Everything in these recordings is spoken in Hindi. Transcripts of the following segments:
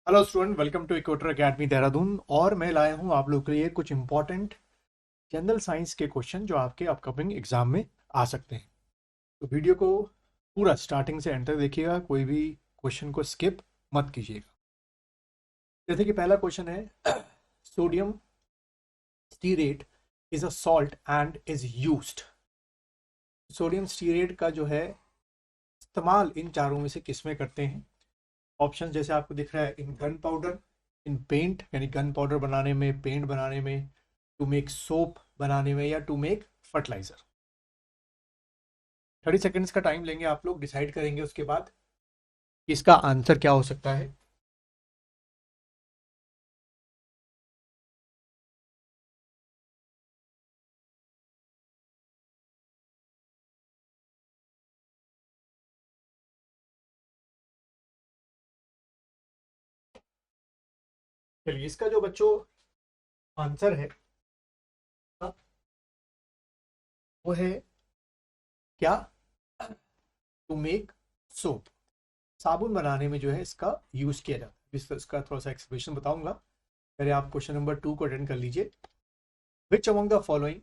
Hello student, welcome to equator academy Dehradun. और मैं लाया हूं आप लोग के लिए कुछ इंपॉर्टेंट जनरल साइंस के क्वेश्चन जो आपके अपकमिंग एग्जाम में आ सकते हैं। तो वीडियो को पूरा स्टार्टिंग से एंड तक देखिएगा, कोई भी क्वेश्चन को स्किप मत कीजिएगा। जैसे कि पहला क्वेश्चन है, sodium stearate is a salt and is used. Sodium stearate का जो है इस्तेमाल इन चारों में से किस में करते हैं? ऑप्शन जैसे आपको दिख रहा है, इन गन पाउडर, इन पेंट यानी गन पाउडर बनाने में, पेंट बनाने में, टू मेक सोप बनाने में, या टू मेक फर्टिलाइजर। 30 सेकेंड्स का टाइम लेंगे आप लोग, डिसाइड करेंगे उसके बाद कि इसका आंसर क्या हो सकता है। चलिए, इसका जो बच्चों आंसर है वो है क्या? To make soap. साबुन बनाने में जो है इसका यूज किया जाता है। इसका थोड़ा सा एक्सप्लेनेशन बताऊंगा। पहले आप क्वेश्चन नंबर 2 को अटेंड कर लीजिए। Which among the following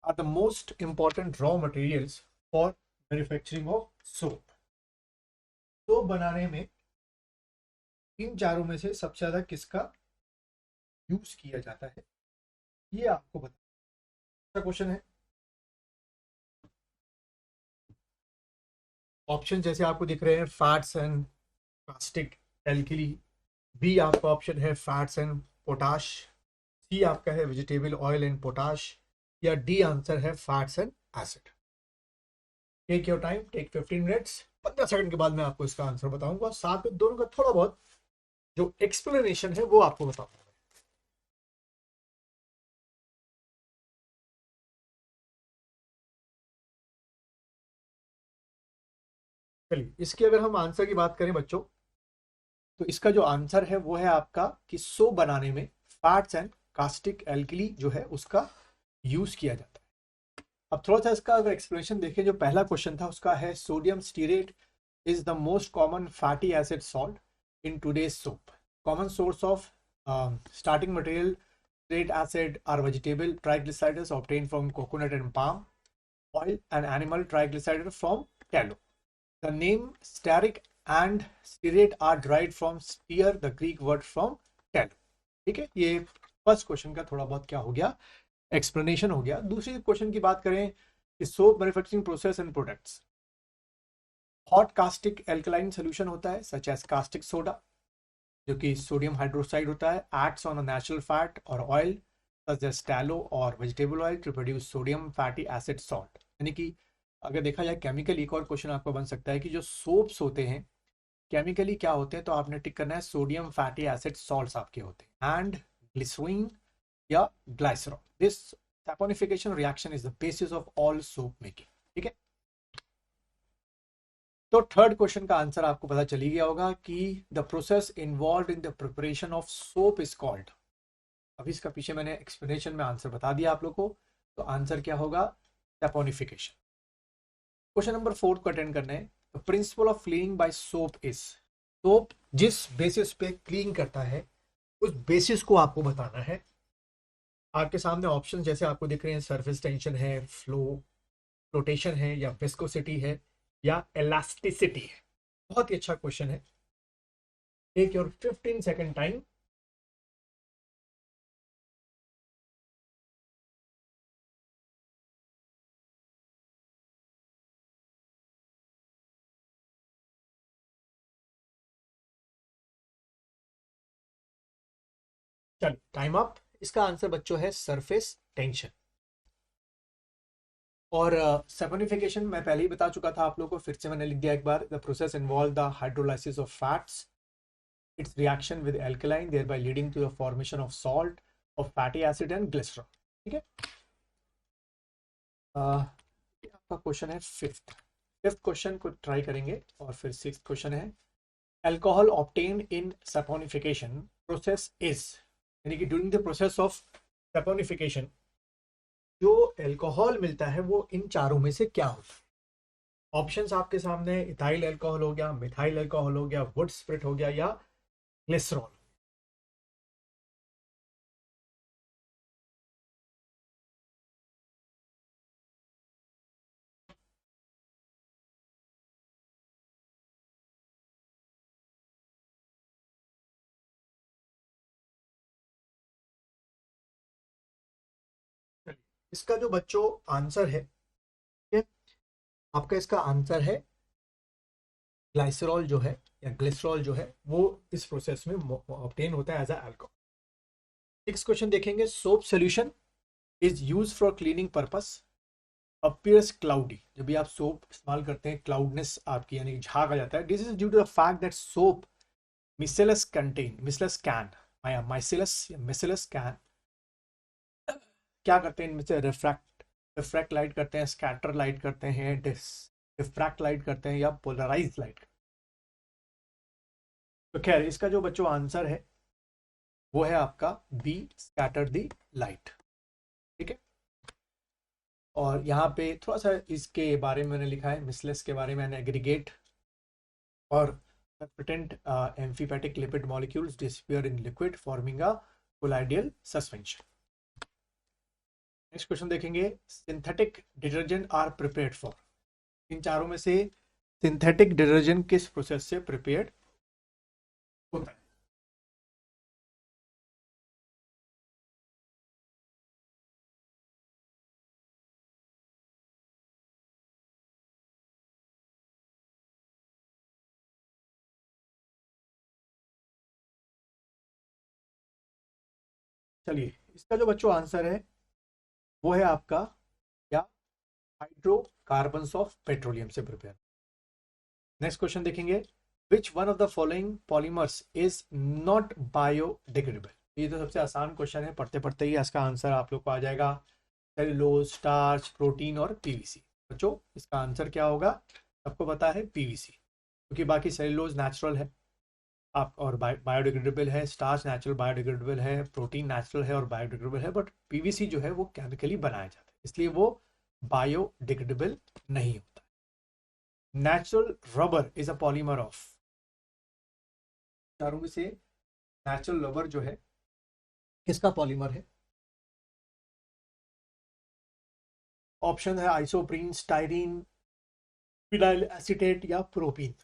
are the most important raw materials for manufacturing of soap? Soap बनाने में इन चारों में से सबसे ज्यादा किसका यूज किया जाता है, ये आपको बता क्वेश्चन है। ऑप्शन जैसे आपको दिख रहे हैं, fats and caustic alkali. B आपका ऑप्शन है फैट्स एंड पोटाश। सी आपका है वेजिटेबल ऑयल एंड पोटाश। या डी आंसर है fats and acid. Take your time, take 15 minutes. 15 second के बाद मैं आपको इसका आंसर बताऊंगा, साथ में दोनों का थोड़ा बहुत जो एक्सप्लेनेशन है वो आपको बताऊंगा। चलिए, इसकी अगर हम आंसर की बात करें बच्चों, तो इसका जो आंसर है वो है आपका कि सोप बनाने में फैट्स एंड कास्टिक एल्कली जो है उसका यूज किया जाता है। अब थोड़ा सा इसका अगर एक्सप्लेनेशन देखें, जो पहला क्वेश्चन था उसका है, sodium stearate is the most common fatty acid salt in today's soap. Common source of starting material stearic acid are vegetable triglycerides obtained from coconut and palm oil, and animal triglycerides from tallow. The name stearic and stearate are derived from steer, the Greek word from tallow. ठीक है, ये फर्स्ट क्वेश्चन का थोड़ा बहुत क्या हो गया, एक्सप्लेनेशन हो गया। दूसरी क्वेश्चन की बात करें, soap manufacturing process and products. Hot caustic alkaline solution होता है सच एज कास्टिक सोडा, जो कि सोडियम हाइड्रोक्साइड होता है, acts on a natural fat और ऑयल सच एज टैलो और vegetable oil to produce sodium fatty acid salt. यानी कि अगर देखा जाए केमिकल, एक और क्वेश्चन आपका बन सकता है कि जो सोप्स होते हैं केमिकली क्या होते हैं, तो आपने टिक करना है सोडियम फैटी एसिड सॉल्ट्स आपके होते हैं, एंड ग्लिसरीन या glycerol. This saponification reaction is the basis of all soap making. ठीक है, तो थर्ड क्वेश्चन का आंसर आपको पता चली गया होगा कि the process involve in the preparation of soap is called. अभी इसका पीछे मैंने एक्सप्लेनेशन में आंसर बता दिया आप लोग को, तो आंसर क्या होगा? सैपोनिफिकेशन। क्वेश्चन नंबर 4 को अटेंड करने हैं। The principle of cleaning by soap is. Soap जिस बेसिस पे क्लीन करता है उस बेसिस को आपको बताना है। आपके सामने ऑप्शन जैसे आपको दिख रहे हैं, सरफेस टेंशन है, फ्लोटेशन है, या विस्कोसिटी है, या इलास्टिसिटी है। बहुत ही अच्छा क्वेश्चन है। Take your 15 second time. चलो, टाइम अप। इसका आंसर बच्चों है सरफेस टेंशन। और सैपोनिफिकेशन मैं पहले ही बता चुका था आप लोगों को, फिर से मैंने लिख दिया एक बार। The process involve the hydrolysis of fats, its reaction with alkaline, thereby leading to the formation of salt, of fatty acid and glycerol। ठीक है, ये आपका क्वेश्चन है फिफ्थ। फिफ्थ क्वेश्चन को ट्राई करेंगे, और फिर सिक्स्थ क्वेश्चन है, alcohol obtained in saponification process is. यानी कि during the process of saponification जो अल्कोहल मिलता है वो इन चारों में से क्या होता है? ऑप्शंस आपके सामने, इथाइल अल्कोहल हो गया, मिथाइल अल्कोहल हो गया, वुड स्प्रिट हो गया, या ग्लिसरॉल। इसका जो बच्चों आंसर है, ये आपका इसका आंसर है ग्लाइसरॉल जो है या ग्लिसरॉल जो है वो इस प्रोसेस में ऑब्टेन होता है as a alcohol. Next question देखेंगे, soap solution is use for cleaning purpose appears cloudy. जब भी आप सोप इस्तेमाल करते हैं, क्लाउडनेस आपकी यानी झाग आ जाता है, this is due to the fact that soap micelles contain micelles can micelles micelles can क्या करते हैं, इनमें से रिफ्रैक्ट लाइट करते हैं, स्कैटर लाइट करते हैं, डिफ्रैक्ट लाइट करते हैं, या पोलराइज लाइट। तो खैर इसका जो बच्चों आंसर है वो है आपका बी, स्कैटर दी लाइट। ठीक है, और यहाँ पे थोड़ा सा इसके बारे में मैंने लिखा है, मिसलेस के बारे में, एग्रीगेट और surfactant amphiphilic lipid molecules disappear in liquid forming a colloidal suspension। Next question देखेंगे, synthetic detergent are prepared for. इन चारों में से सिंथेटिक डिटर्जेंट किस प्रोसेस से प्रिपेयर्ड होता है? चलिए, इसका जो बच्चों आंसर है वो है आपका क्या, हाइड्रोकार्बन ऑफ पेट्रोलियम से प्रिपेयर। नेक्स्ट क्वेश्चन देखेंगे, which one of the following polymers is not biodegradable. ये तो सबसे आसान क्वेश्चन है, पढ़ते पढ़ते ही इसका आंसर आप लोग को आ जाएगा, सेलुलोज, स्टार्च, प्रोटीन और पीवीसी। बच्चों इसका आंसर क्या होगा, सबको पता है पीवीसी, क्योंकि बाकी सेलुलोज नेचुरल है आप और बायोडिग्रेडेबल है, स्टार्च नेचुरल बायोडिग्रेडेबल है, प्रोटीन नेचुरल है और बायोडिग्रेडेबल है, बट पीवीसी जो है वो केमिकली बनाया जाता है, इसलिए वो बायोडिग्रेडेबल नहीं होता। Natural rubber is a polymer of, चारों में से नेचुरल रबर जो है किसका पॉलीमर है? ऑप्शन है आइसोप्रीन, स्टाइरीन, फिनाइल एसीटेट या प्रोपीन।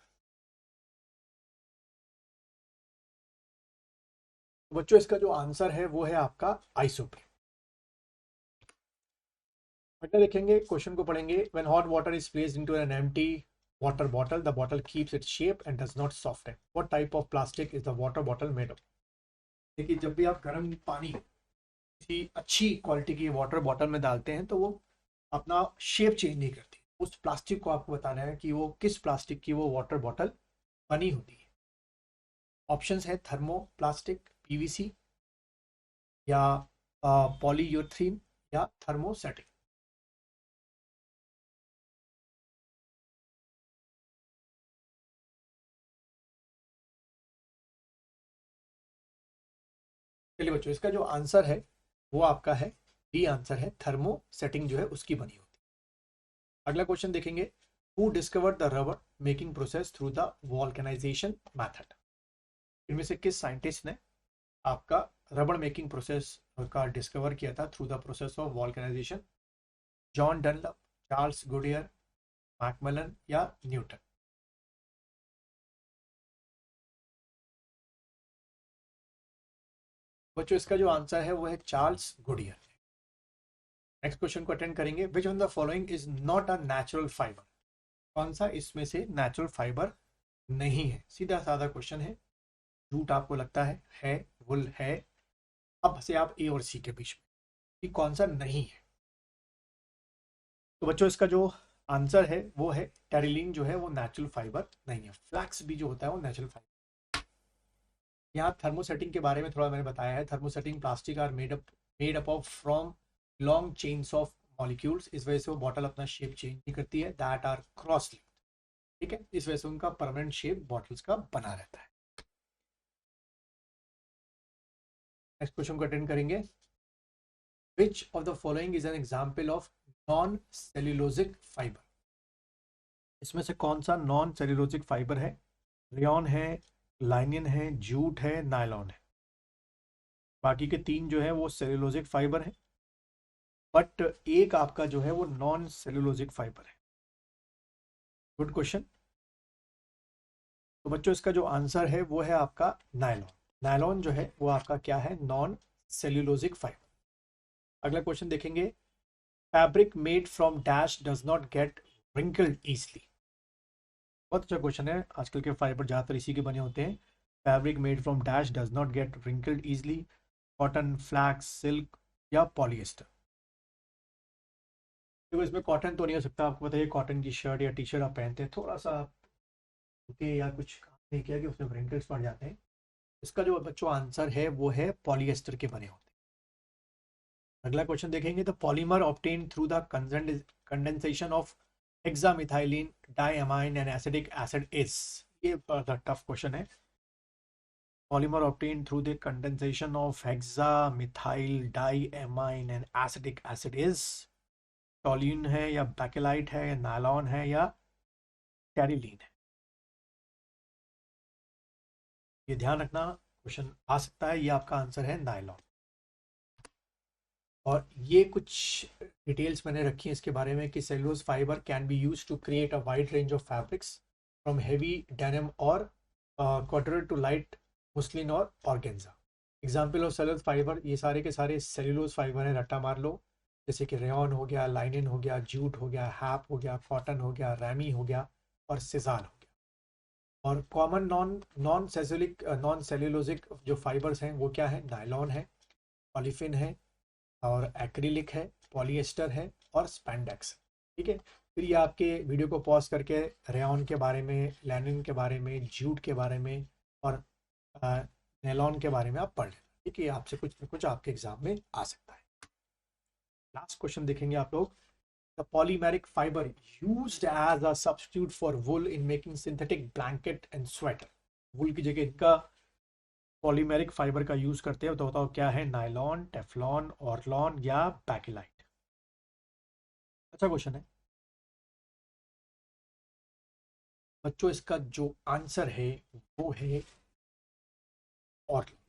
तो बच्चों इसका जो आंसर है वो है आपका आइसोप्रीन। अगला देखेंगे, क्वेश्चन को पढ़ेंगे, when hot water is placed into an empty water bottle the bottle keeps its shape and does not soften, what type of plastic is the water bottle made of. देखिए, जब भी आप गर्म पानी किसी अच्छी क्वालिटी की वाटर बॉटल में डालते हैं तो वो अपना शेप चेंज नहीं करती। उस प्लास्टिक को आपको बताना है कि वो किस प्लास्टिक की वो वाटर बॉटल बनी होती है। ऑप्शंस है थर्मोप्लास्टिक, पीवीसी, या पॉलीयूरेथीन, या थर्मोसेटिक। चलिए बच्चों, इसका जो आंसर है वो आपका है डी आंसर है, थर्मोसेटिंग जो है उसकी बनी होती है। अगला क्वेश्चन देखेंगे, who discovered the rubber making process through the vulcanization method. इनमें से किस साइंटिस्ट ने आपका रबर मेकिंग प्रोसेस का डिस्कवर किया था through the process of vulcanization? John Dunlop, Charles Goodyear, Macmillan या न्यूटन। बच्चों इसका जो आंसर है वो है चार्ल्स गुडियर। नेक्स्ट क्वेश्चन को अटेंड करेंगे, which on the following is not a natural fibre. कौन सा इसमें से नेचुरल फाइबर नहीं है? सीधा साधा क्वेश्चन है, रूट आपको लगता है वुल है, अब से आप ए और सी के बीच में कि कौन सा नहीं है। तो बच्चों इसका जो आंसर है वो है टेरिलीन जो है वो नेचुरल फाइबर नहीं है। फ्लैक्स भी जो होता है वो नेचुरल फाइबर। यहाँ थर्मोसेटिंग के बारे में थोड़ा मैंने बताया है, thermosetting plastic are made up of from long chains of molecules, इस वजह से वो बॉटल अपना शेप चेंज नहीं करती है, दैट आर क्रॉस लिंक्ड। ठीक है, इस वजह से उनका परमानेंट शेप बॉटल्स का बना रहता है। नेक्स्ट क्वेश्चन को अटेंड करेंगे, which of the following is an example of non cellulosic fibre. इसमें से कौन सा नॉन सेल्यूलोजिक फाइबर है? रेयॉन है, लाइनिन है, जूट है, नायलॉन है। बाकी के 3 जो है वो सेल्यूलोजिक फाइबर है, बट एक आपका जो है वो नॉन सेल्यूलोजिक फाइबर है। Good question. तो बच्चों इसका जो आंसर है वो है आपका नायलॉन। नायलॉन जो है वो आपका क्या है? Non cellulosic fibre. अगला क्वेश्चन देखेंगे। Fabric made from dash does not get wrinkled easily। बहुत अच्छा क्वेश्चन है, आजकल के फाइबर ज़्यादातर इसी के बने होते हैं। Fabric made from dash does not get wrinkled easily। Cotton, flax, silk या पॉलिएस्टर। देखो इसमें कॉटन तो नहीं हो सकता, आपको बताइए कॉटन की शर्ट या टी शर्ट आप पहनते हैं, थोड़ा सा धोके या कुछ काम नहीं किया कि उसमें wrinkles पड़ जाते हैं। इसका जो बच्चों आंसर है वो है पॉलिएस्टर के बने होते हैं। अगला क्वेश्चन देखेंगे। The polymer obtain through the condensation of hexamethylene diamine and acidic acid is. ये टफ क्वेश्चन है। Polymer obtain through the condensation of hexamethyl diamine and acidic acid is. Toluene है या बैकेलाइट है या नायलॉन है या कैरिलीन है? ये ध्यान रखना, क्वेश्चन आ सकता है। ये आपका आंसर है नायलॉन। और ये कुछ डिटेल्स मैंने रखी हैं इसके बारे में कि cellulose fibre can be use to create a wide range of fabrics from heavy denim और कॉटन टू लाइट मुस्लिन और organza. Example of cellulose fibre, ये सारे के सारे सेलुलोज फाइबर हैं, रट्टा मार लो। जैसे कि रेयॉन हो गया, लाइनिन हो गया, जूट हो गया, हैप हो गया, कॉटन हो गया, रैमी हो गया और सिजाल हो गया। और कॉमन नॉन सेल्यूलोजिक जो फाइबर्स हैं वो क्या है? नायलॉन है, पॉलीफिन है और एक्रिलिक है, पॉलिएस्टर है और स्पैंडेक्स है। ठीक है। फिर ये आपके वीडियो को पॉज करके रेयॉन के बारे में, लैनिन के बारे में, जूट के बारे में और नेलॉन के बारे में आप पढ़ लें। ठीक है, आपसे कुछ ना कुछ आपके एग्जाम में आ सकता है। लास्ट क्वेश्चन देखेंगे आप लोग। The polymeric fibre used as a substitute for wool in making synthetic blanket and sweater. Wool की जगह इनका पॉलीमेरिक फाइबर का यूज करते हैं, तो बताओ क्या है? नायलॉन, टेफ्लॉन, ऑर्लॉन या बैकेलाइट? अच्छा क्वेश्चन है बच्चों। इसका जो आंसर है वो है ऑर्लॉन।